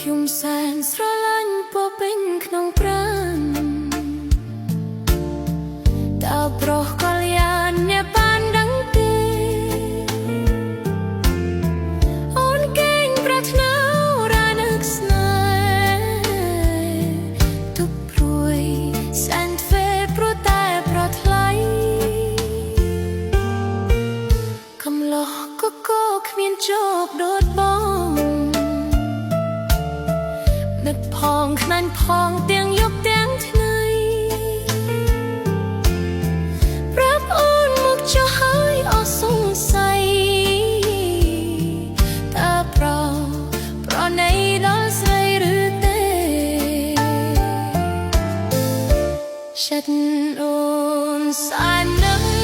ខ្ញុំសែនស្រឡាញ់ពោពេញក្នុងប្រាណតើប្រុសកល្យានអ្នកបានដឹងទេអូនកេងប្រាថ្នារានឹកស្នេហ៍ទុកព្រួយសែនទ្វេព្រោះតែប្រថ្លៃកំឡោះក៏គ្មានជោគដូចបងនឹកផងខ្នាញ់ផងទាំងយប់ទាំងថ្ងៃប្រាប់អូនមកចុះហើយអស់សង្ស័យតើប្រណីដល់ស្រីឬទេចិត្តអូនសែននឹក